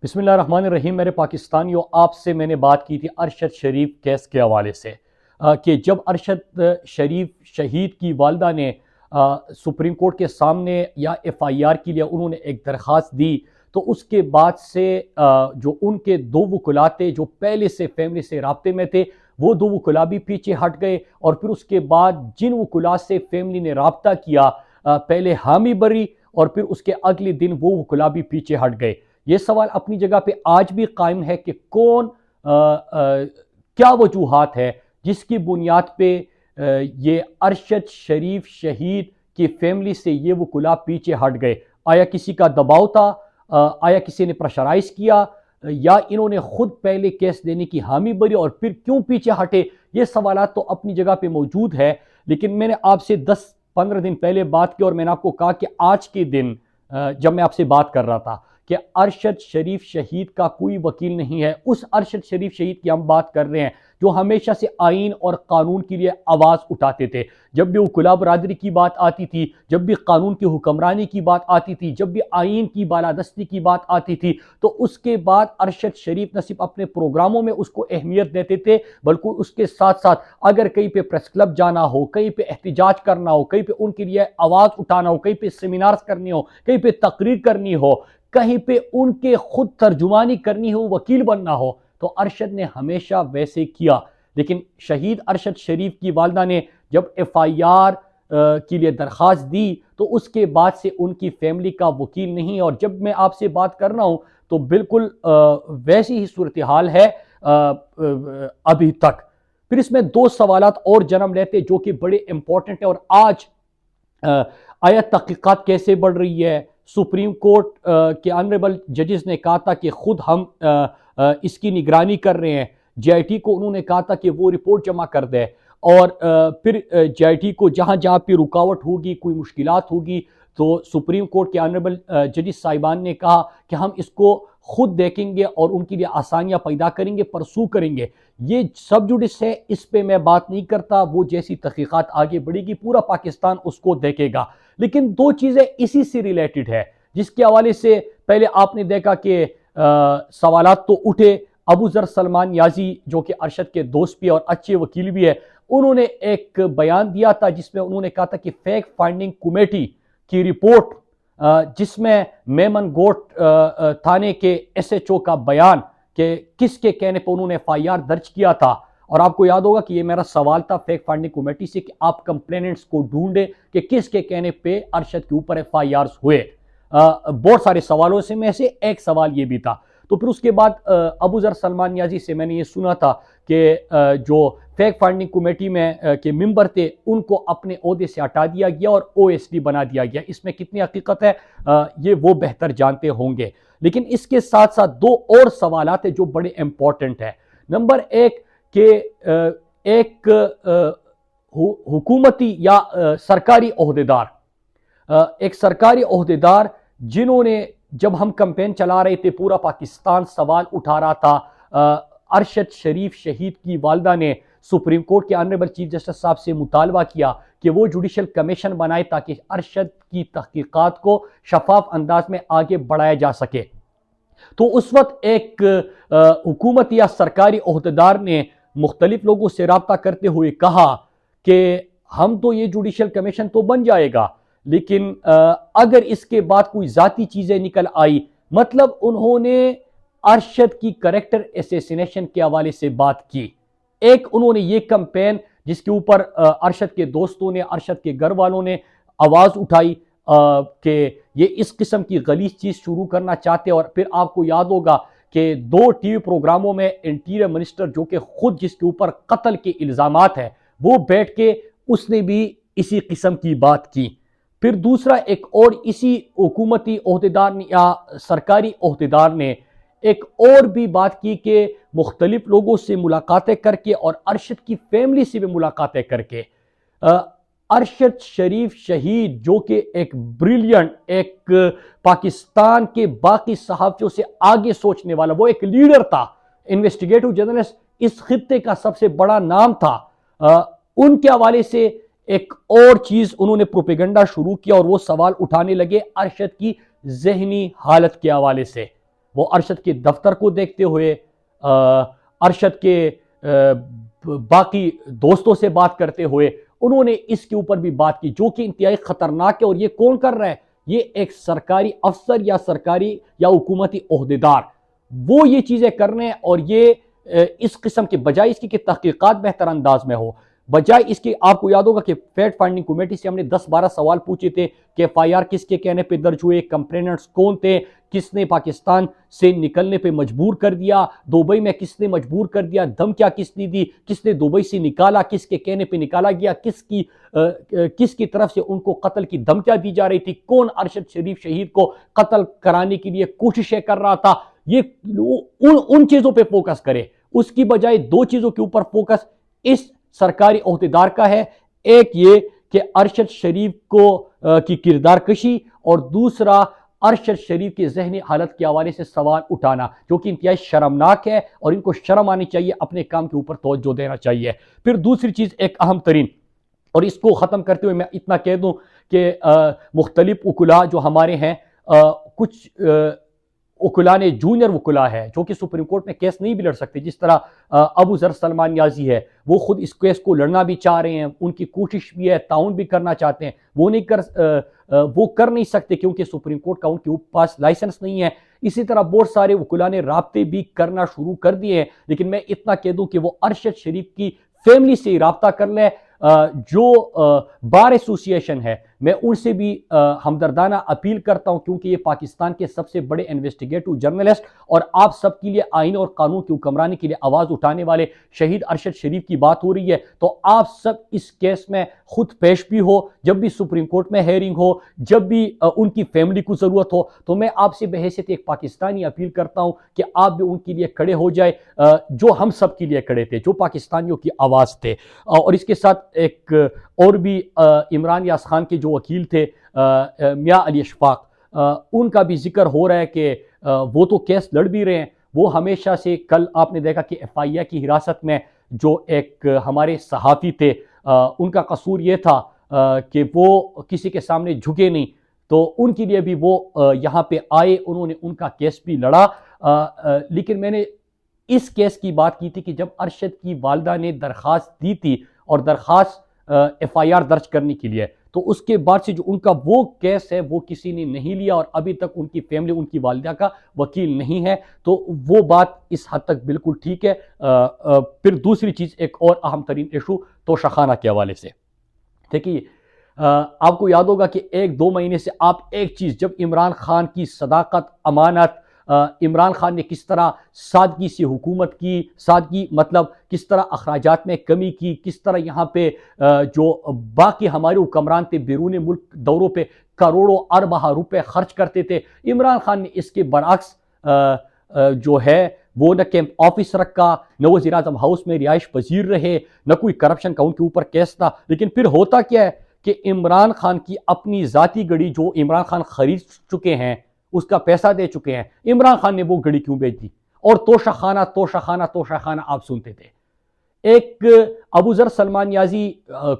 بسم اللہ الرحمن الرحیم۔ میرے پاکستانیوں، آپ سے میں نے بات کی تھی ارشد شریف کیس کے حوالے سے کہ جب ارشد شریف شہید کی والدہ نے سپریم کورٹ کے سامنے یا ایف آئی آر کے لیے انہوں نے ایک درخواست دی تو اس کے بعد سے جو ان کے دو وکلاء تھے جو پہلے سے فیملی سے رابطے میں تھے وہ دو وکلاء بھی پیچھے ہٹ گئے، اور پھر اس کے بعد جن وکلاء سے فیملی نے رابطہ کیا پہلے حامی بری اور پھر اس کے اگلے دن وہ وکلاء بھی پیچھے ہٹ گئے۔ یہ سوال اپنی جگہ پہ آج بھی قائم ہے کہ کون کیا وجوہات ہے جس کی بنیاد پہ یہ ارشد شریف شہید کی فیملی سے یہ وکلاء پیچھے ہٹ گئے؟ آیا کسی کا دباؤ تھا؟ آیا کسی نے پریشرائز کیا، یا انہوں نے خود پہلے کیس دینے کی حامی بری اور پھر کیوں پیچھے ہٹے؟ یہ سوالات تو اپنی جگہ پہ موجود ہے، لیکن میں نے آپ سے 10-15 دن پہلے بات کی اور میں نے آپ کو کہا کہ آج کے دن جب میں آپ سے بات کر رہا تھا کہ ارشد شریف شہید کا کوئی وکیل نہیں ہے، اس ارشد شریف شہید کی ہم بات کر رہے ہیں جو ہمیشہ سے آئین اور قانون کے لیے آواز اٹھاتے تھے۔ جب بھی وکلاء برادری کی بات آتی تھی، جب بھی قانون کی حکمرانی کی بات آتی تھی، جب بھی آئین کی بالادستی کی بات آتی تھی، تو اس کے بعد ارشد شریف نہ صرف اپنے پروگراموں میں اس کو اہمیت دیتے تھے بلکہ اس کے ساتھ ساتھ اگر کہیں پہ پریس کلب جانا ہو، کہیں پہ احتجاج کرنا ہو، کہیں پہ ان کے لیے آواز اٹھانا ہو، کہیں پہ سیمینارز کرنے ہو، کہیں پہ تقریر کرنی ہو، کہیں پہ ان کے خود ترجمانی کرنی ہو، وکیل بننا ہو، تو ارشد نے ہمیشہ ویسے کیا۔ لیکن شہید ارشد شریف کی والدہ نے جب ایف آئی آر کے لیے درخواست دی تو اس کے بعد سے ان کی فیملی کا وکیل نہیں، اور جب میں آپ سے بات کر رہا ہوں تو بالکل ویسی ہی صورتحال ہے ابھی تک۔ پھر اس میں دو سوالات اور جنم لیتے جو کہ بڑے امپورٹنٹ ہیں، اور آج آیا تحقیقات کیسے بڑھ رہی ہے؟ سپریم کورٹ کے آنریبل ججز نے کہا تھا کہ خود ہم اس کی نگرانی کر رہے ہیں، جے آئی ٹی کو انہوں نے کہا تھا کہ وہ رپورٹ جمع کر دے، اور پھر جے آئی ٹی کو جہاں جہاں پہ رکاوٹ ہوگی، کوئی مشکلات ہوگی، تو سپریم کورٹ کے آنریبل ججز صاحبان نے کہا کہ ہم اس کو خود دیکھیں گے اور ان کے لیے آسانیاں پیدا کریں گے، پرسو کریں گے۔ یہ سب جوڈس ہے، اس پہ میں بات نہیں کرتا، وہ جیسی تحقیقات آگے بڑھے گی پورا پاکستان اس کو دیکھے گا۔ لیکن دو چیزیں اسی سے ریلیٹڈ ہے جس کے حوالے سے پہلے آپ نے دیکھا کہ سوالات تو اٹھے۔ ابو ذر سلمان نیازی جو کہ ارشد کے دوست بھی اور اچھے وکیل بھی ہے، انہوں نے ایک بیان دیا تھا جس میں انہوں نے کہا تھا کہ فیکٹ فائنڈنگ کمیٹی کی رپورٹ جس میں میمن گوٹ تھانے کے ایس ایچ او کا بیان کہ کس کے کہنے پہ انہوں نے ایف آئی آر درج کیا تھا، اور آپ کو یاد ہوگا کہ یہ میرا سوال تھا فیکٹ فائنڈنگ کمیٹی سے کہ آپ کمپلیننٹس کو ڈھونڈیں کہ کس کے کہنے پہ ارشد کے اوپر ایف آئی آرز ہوئے۔ بہت سارے سوالوں سے میں سے ایک سوال یہ بھی تھا۔ تو پھر اس کے بعد ابو ذر سلمان نیازی سے میں نے یہ سنا تھا کہ جو فیکٹ فائنڈنگ کمیٹی میں کے ممبر تھے ان کو اپنے عہدے سے ہٹا دیا گیا اور او ایس ڈی بنا دیا گیا۔ اس میں کتنی حقیقت ہے یہ وہ بہتر جانتے ہوں گے، لیکن اس کے ساتھ ساتھ دو اور سوالات ہیں جو بڑے امپورٹنٹ ہیں۔ نمبر ایک کہ ایک حکومتی یا سرکاری عہدیدار جنہوں نے جب ہم کمپین چلا رہے تھے پورا پاکستان سوال اٹھا رہا تھا، ارشد شریف شہید کی والدہ نے سپریم کورٹ کے آنریبل چیف جسٹس صاحب سے مطالبہ کیا کہ وہ جوڈیشل کمیشن بنائے تاکہ ارشد کی تحقیقات کو شفاف انداز میں آگے بڑھایا جا سکے۔ تو اس وقت ایک حکومت یا سرکاری عہدیدار نے مختلف لوگوں سے رابطہ کرتے ہوئے کہا کہ ہم تو یہ جوڈیشل کمیشن تو بن جائے گا، لیکن اگر اس کے بعد کوئی ذاتی چیزیں نکل آئی، مطلب انہوں نے ارشد کی کریکٹر اسیسینیشن کے حوالے سے بات کی۔ ایک انہوں نے یہ کمپین جس کے اوپر ارشد کے دوستوں نے، ارشد کے گھر والوں نے آواز اٹھائی کہ یہ اس قسم کی غلیظ چیز شروع کرنا چاہتے، اور پھر آپ کو یاد ہوگا کہ 2 ٹی وی پروگراموں میں انٹیریئر منسٹر جو کہ خود جس کے اوپر قتل کے الزامات ہیں وہ بیٹھ کے اس نے بھی اسی قسم کی بات کی۔ پھر دوسرا ایک اور اسی حکومتی عہدیدار نے یا سرکاری عہدیدار نے ایک اور بھی بات کی کہ مختلف لوگوں سے ملاقاتیں کر کے اور ارشد کی فیملی سے بھی ملاقاتیں کر کے ارشد شریف شہید جو کہ ایک بریلینٹ، ایک پاکستان کے باقی صحافیوں سے آگے سوچنے والا، وہ ایک لیڈر تھا، انویسٹیگیٹو جرنلسٹ، اس خطے کا سب سے بڑا نام تھا، ان کے حوالے سے ایک اور چیز انہوں نے پروپیگنڈا شروع کیا اور وہ سوال اٹھانے لگے ارشد کی ذہنی حالت کے حوالے سے۔ وہ ارشد کے دفتر کو دیکھتے ہوئے، ارشد کے باقی دوستوں سے بات کرتے ہوئے انہوں نے اس کے اوپر بھی بات کی، جو کہ انتہائی خطرناک ہے۔ اور یہ کون کر رہا ہے؟ یہ ایک سرکاری افسر یا سرکاری یا حکومتی عہدیدار، وہ یہ چیزیں کر رہے ہیں۔ اور یہ اس قسم کے بجائے اس کی کہ تحقیقات بہتر انداز میں ہو، بجائے اس کے، آپ کو یاد ہوگا کہ فیکٹ فائنڈنگ کمیٹی سے ہم نے 10-12 سوال پوچھے تھے کہ ایف آئی آر کس کے کہنے پہ درج ہوئے، کمپلیننٹس کون تھے، کس نے پاکستان سے نکلنے پہ مجبور کر دیا، دبئی میں کس نے مجبور کر دیا، دھمکیاں کس نے دی، کس نے دبئی سے نکالا، کس کے کہنے پہ نکالا گیا، کس کی طرف سے ان کو قتل کی دھمکیاں دی جا رہی تھی، کون ارشد شریف شہید کو قتل کرانے کے لیے کوششیں کر رہا تھا۔ یہ ان چیزوں پہ فوکس کرے، اس کی بجائے دو چیزوں کے اوپر فوکس اس سرکاری عہدیدار کا ہے، ایک یہ کہ ارشد شریف کی کردار کشی، اور دوسرا ارشد شریف کی ذہنی حالت کے حوالے سے سوال اٹھانا، جو کہ انتہائی شرمناک ہے، اور ان کو شرم آنی چاہیے، اپنے کام کے اوپر توجہ دینا چاہیے۔ پھر دوسری چیز ایک اہم ترین، اور اس کو ختم کرتے ہوئے میں اتنا کہہ دوں کہ مختلف وکلاء جو ہمارے ہیں، کچھ وکلاء نے، جونیئر وکلاء ہے جو کہ سپریم کورٹ میں کیس نہیں بھی لڑ سکتے، جس طرح ابو ذر سلمان نیازی ہے، وہ خود اس کیس کو لڑنا بھی چاہ رہے ہیں، ان کی کوشش بھی ہے، تعاون بھی کرنا چاہتے ہیں، وہ کر نہیں سکتے کیونکہ سپریم کورٹ کا ان کے پاس لائسنس نہیں ہے۔ اسی طرح بہت سارے وکلاء نے رابطے بھی کرنا شروع کر دیے ہیں، لیکن میں اتنا کہہ دوں کہ وہ ارشد شریف کی فیملی سے رابطہ کر لیں، جو بار ایسوسی ایشن ہے، میں ان سے بھی ہمدردانہ اپیل کرتا ہوں، کیونکہ یہ پاکستان کے سب سے بڑے انویسٹیگیٹو جرنلسٹ اور آپ سب کے لیے آئین اور قانون کی حکمرانی کے لیے آواز اٹھانے والے شہید ارشد شریف کی بات ہو رہی ہے، تو آپ سب اس کیس میں خود پیش بھی ہو، جب بھی سپریم کورٹ میں ہیئرنگ ہو، جب بھی ان کی فیملی کو ضرورت ہو، تو میں آپ سے بحیثیت ایک پاکستانی اپیل کرتا ہوں کہ آپ بھی ان کے لیے کھڑے ہو جائے، جو ہم سب کے لیے کھڑے تھے، جو پاکستانیوں کی آواز تھے۔ اور اس کے ساتھ ایک اور بھی عمران یاس خان کے جو وکیل تھے میاں علی اشفاق، ان کا بھی ذکر ہو رہا ہے کہ وہ تو کیس لڑ بھی رہے ہیں، وہ ہمیشہ سے، کل آپ نے دیکھا کہ ایف آئی آر کی حراست میں جو ایک ہمارے صحافی تھے، ان کا قصور یہ تھا کہ وہ کسی کے سامنے جھکے نہیں، تو ان کے لیے بھی وہ یہاں پہ آئے، انہوں نے ان کا کیس بھی لڑا۔ لیکن میں نے اس کیس کی بات کی تھی کہ جب ارشد کی والدہ نے درخواست دی تھی، اور درخواست ایف آئی آر درج کرنے کے لیے، تو اس کے بعد سے جو ان کا وہ کیس ہے وہ کسی نے نہیں لیا، اور ابھی تک ان کی فیملی، ان کی والدہ کا وکیل نہیں ہے، تو وہ بات اس حد تک بالکل ٹھیک ہے۔ پھر دوسری چیز، ایک اور اہم ترین ایشو توشہ خانہ کے حوالے سے، دیکھیے آپ کو یاد ہوگا کہ 1-2 مہینے سے آپ ایک چیز، جب عمران خان کی صداقت، امانت، عمران خان نے کس طرح سادگی سے حکومت کی، سادگی مطلب کس طرح اخراجات میں کمی کی، کس طرح یہاں پہ جو باقی ہمارے حکمران تھے بیرون ملک دوروں پہ کروڑوں اربہ روپے خرچ کرتے تھے، عمران خان نے اس کے برعکس جو ہے وہ نہ کیمپ آفس رکھا، نہ وزیر اعظم ہاؤس میں رہائش پذیر رہے، نہ کوئی کرپشن کا ان کے اوپر کیس تھا۔ لیکن پھر ہوتا کیا ہے کہ عمران خان کی اپنی ذاتی گڑی جو عمران خان خرید چکے ہیں، اس کا پیسہ دے چکے ہیں، عمران خان نے وہ گڑی کیوں بیچ دی؟ اور توشہ خانہ توشہ خانہ توشہ خانہ آپ سنتے تھے۔ ایک ابو ذر سلمان نیازی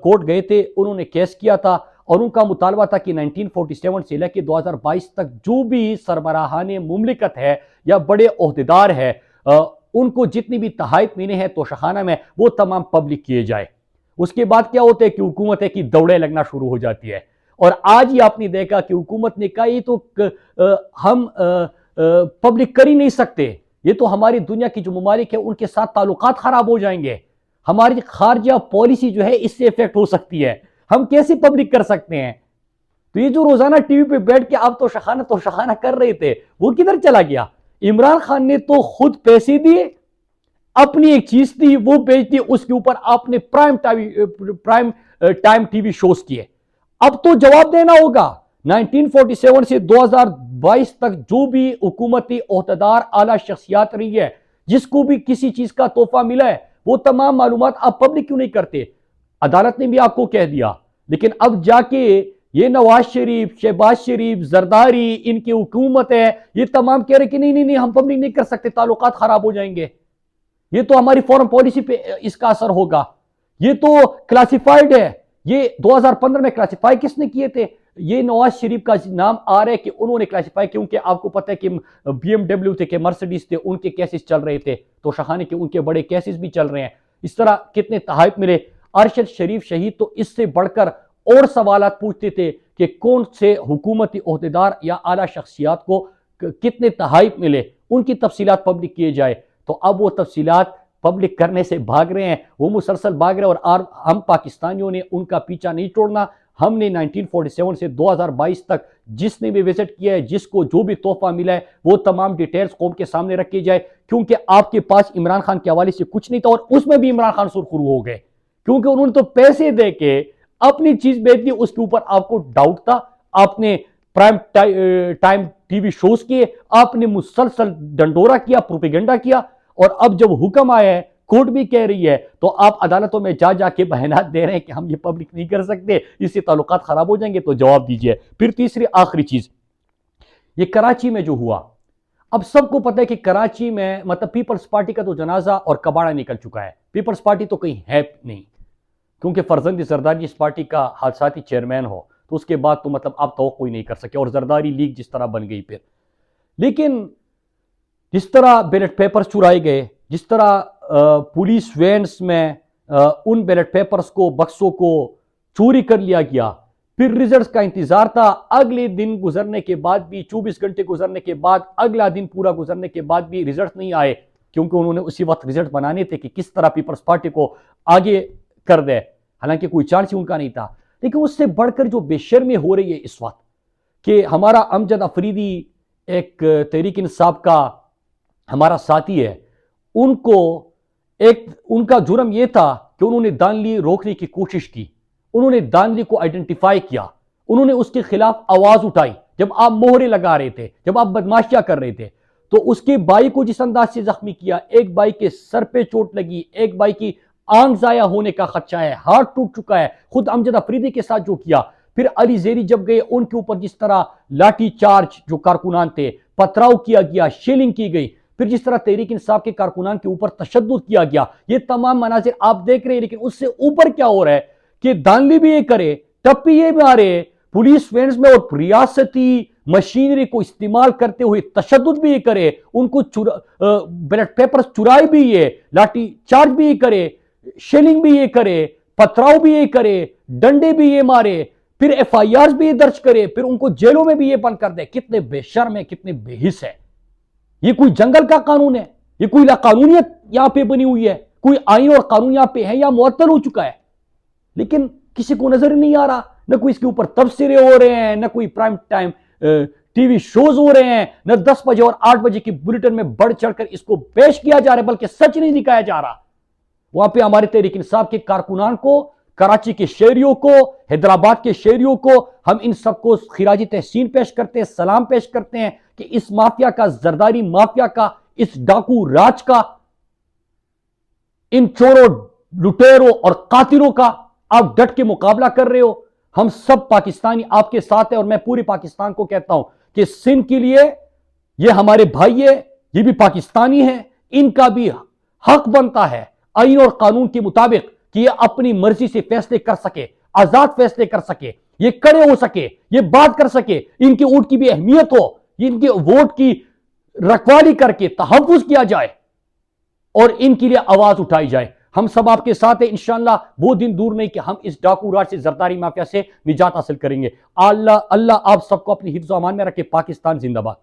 کورٹ گئے تھے، انہوں نے کیس کیا تھا، اور ان کا مطالبہ تھا کہ 1947 سے لے کے 2022 تک جو بھی سربراہان مملکت ہے یا بڑے عہدیدار ہے، ان کو جتنی بھی تحائف ملے ہیں توشہ خانہ میں، وہ تمام پبلک کیے جائے۔ اس کے بعد کیا ہوتا ہے کہ حکومت ہے کہ دوڑے لگنا شروع ہو جاتی ہے، اور آج ہی آپ نے دیکھا کہ حکومت نے کہا یہ تو ہم پبلک کر ہی نہیں سکتے، یہ تو ہماری دنیا کی جو ممالک ہیں ان کے ساتھ تعلقات خراب ہو جائیں گے، ہماری خارجہ پالیسی جو ہے اس سے افیکٹ ہو سکتی ہے، ہم کیسے پبلک کر سکتے ہیں؟ تو یہ جو روزانہ ٹی وی پہ بیٹھ کے آپ توشہ خانہ کر رہے تھے، وہ کدھر چلا گیا؟ عمران خان نے تو خود پیسے دیے، اپنی ایک چیز تھی وہ بیچ دی، اس کے اوپر آپ نے prime time TV shows کیے۔ اب تو جواب دینا ہوگا۔ 1947 سے 2022 تک جو بھی حکومتی عہدیدار اعلیٰ شخصیات رہی ہے، جس کو بھی کسی چیز کا تحفہ ملا ہے، وہ تمام معلومات آپ پبلک کیوں نہیں کرتے؟ عدالت نے بھی آپ کو کہہ دیا، لیکن اب جا کے یہ نواز شریف، شہباز شریف، زرداری، ان کی حکومت ہے، یہ تمام کہہ رہے کہ نہیں ہم پبلک نہیں کر سکتے، تعلقات خراب ہو جائیں گے، یہ تو ہماری فورن پالیسی پہ اس کا اثر ہوگا، یہ تو کلاسیفائیڈ ہے۔ یہ 2015 میں کلاسیفائی کس نے کیے تھے؟ یہ نواز شریف کا نام آ رہا ہے کہ انہوں نے کلاسیفائی، کیونکہ آپ کو پتہ ہے کہ BMW تھے، کہ مرسڈیز تھے، ان کے کیسز چل رہے تھے، تو شاہانی کے ان کے بڑے کیسز بھی چل رہے ہیں. اس طرح کتنے تحائف ملے. ارشد شریف شہید تو اس سے بڑھ کر اور سوالات پوچھتے تھے کہ کون سے حکومتی عہدیدار یا اعلیٰ شخصیات کو کتنے تحائف ملے، ان کی تفصیلات پبلک کیے جائے. تو اب وہ تفصیلات پبلک کرنے سے بھاگ رہے ہیں، وہ مسلسل بھاگ رہے ہیں، اور ہم پاکستانیوں نے ان کا پیچھا نہیں چھوڑنا. ہم نے 1947 سے 2022 تک جس نے بھی وزٹ کیا ہے، جس کو جو بھی تحفہ ملا ہے، وہ تمام ڈیٹیلز قوم کے سامنے رکھی جائے. کیونکہ آپ کے پاس عمران خان کے حوالے سے کچھ نہیں تھا، اور اس میں بھی عمران خان سرخرو ہو گئے، کیونکہ انہوں نے تو پیسے دے کے اپنی چیز بیچ دی. اس کے اوپر آپ کو ڈاؤٹ تھا، آپ نے prime time TV shows کیے، آپ نے مسلسل ڈنڈورا کیا، پروپیگنڈا کیا، اور اب جب حکم آیا ہے، کورٹ بھی کہہ رہی ہے، تو آپ عدالتوں میں جا کے بیانات دے رہے ہیں کہ ہم یہ پبلک نہیں کر سکتے، اس سے تعلقات خراب ہو جائیں گے. تو جواب دیجئے. پھر تیسری آخری چیز، یہ کراچی میں جو ہوا، اب سب کو پتہ ہے کہ کراچی میں مطلب پیپلز پارٹی کا تو جنازہ اور کباڑہ نکل چکا ہے. پیپلز پارٹی تو کہیں ہے نہیں، کیونکہ فرزند زرداری اس پارٹی کا حادثاتی چیئرمین ہو، تو اس کے بعد تو مطلب آپ توقع ہی نہیں کر سکے، اور زرداری لیگ جس طرح بن گئی. پھر لیکن جس طرح بیلٹ پیپرز چرائے گئے، جس طرح پولیس وینز میں ان بیلٹ پیپرز کو، بکسوں کو چوری کر لیا گیا، پھر ریزلٹس کا انتظار تھا. اگلے دن گزرنے کے بعد بھی، 24 گھنٹے گزرنے کے بعد، اگلا دن پورا گزرنے کے بعد بھی ریزلٹ نہیں آئے، کیونکہ انہوں نے اسی وقت ریزلٹ بنانے تھے کہ کس طرح پیپلز پارٹی کو آگے کر دے، حالانکہ کوئی چانس ہی ان کا نہیں تھا. لیکن اس سے بڑھ کر جو بے شرمی ہو رہی ہے اس وقت، کہ ہمارا امجد افریدی ایک تحریک انصاف کا ہمارا ساتھی ہے، ان کا جرم یہ تھا کہ انہوں نے دانلی روکنے کی کوشش کی، انہوں نے دانلی کو آئیڈینٹیفائی کیا، انہوں نے اس کے خلاف آواز اٹھائی. جب آپ مہرے لگا رہے تھے، جب آپ بدماشیاں کر رہے تھے، تو اس کے بھائی کو جس انداز سے زخمی کیا، ایک بھائی کے سر پہ چوٹ لگی، ایک بھائی کی آنکھ ضائع ہونے کا خدشہ ہے، ہارٹ ٹوٹ چکا ہے. خود امجد افریدی کے ساتھ جو کیا، پھر علی زیری جب گئے، ان کے اوپر جس طرح لاٹھی چارج جو کارکنان تھے، پتھراؤ کیا گیا، شیلنگ کی گئی، پھر جس طرح تحریک انصاف کے کارکنان کے اوپر تشدد کیا گیا، یہ تمام مناظر آپ دیکھ رہے ہیں. لیکن اس سے اوپر کیا ہو رہا ہے کہ دانلی بھی یہ کرے، ٹپی یہ مارے، پولیس وینز میں اور ریاستی مشینری کو استعمال کرتے ہوئے تشدد بھی یہ کرے، ان کو بیلٹ پیپرز چرائے بھی یہ، لاٹھی چارج بھی یہ کرے، شیلنگ بھی یہ کرے، پتھراؤ بھی یہ کرے، ڈنڈے بھی یہ مارے، پھر FIRs بھی یہ درج کرے، پھر ان کو جیلوں میں بھی یہ بند کر دے. کتنے بے شرم ہے، کتنے بے حس ہے. یہ کوئی جنگل کا قانون ہے؟ یہ کوئی لاقانونیت یہاں پہ بنی ہوئی ہے؟ کوئی آئین اور قانون یہاں پہ ہے یا معطل ہو چکا ہے؟ لیکن کسی کو نظر نہیں آ رہا. نہ کوئی اس کے اوپر تبصرے ہو رہے ہیں، نہ کوئی prime time TV shows ہو رہے ہیں، نہ 10 بجے اور 8 بجے کی بلیٹن میں بڑھ چڑھ کر اس کو پیش کیا جا رہا ہے، بلکہ سچ نہیں دکھایا جا رہا. وہاں پہ ہمارے تحریک انصاف کے کارکنان کو، کراچی کے شہریوں کو، حیدرآباد کے شہریوں کو، ہم ان سب کو خراج تحسین پیش کرتے ہیں، سلام پیش کرتے ہیں کہ اس مافیا کا، زرداری مافیا کا، اس ڈاکو راج کا، ان چوروں، لٹیروں اور قاتلوں کا آپ ڈٹ کے مقابلہ کر رہے ہو. ہم سب پاکستانی آپ کے ساتھ ہیں، اور میں پوری پاکستان کو کہتا ہوں کہ سندھ کے لیے یہ ہمارے بھائی ہے، یہ بھی پاکستانی ہیں، ان کا بھی حق بنتا ہے آئین اور قانون کے مطابق کہ یہ اپنی مرضی سے فیصلے کر سکے، آزاد فیصلے کر سکے، یہ کڑے ہو سکے، یہ بات کر سکے، ان کے ووٹ کی بھی اہمیت ہو، ان کے ووٹ کی رکھوالی کر کے تحفظ کیا جائے اور ان کے لیے آواز اٹھائی جائے. ہم سب آپ کے ساتھ ہیں، انشاءاللہ وہ دن دور نہیں کہ ہم اس ڈاکو راج سے، زرداری مافیا سے نجات حاصل کریں گے. اللہ آپ سب کو اپنی حفظ و امان میں رکھے. پاکستان زندہ باد.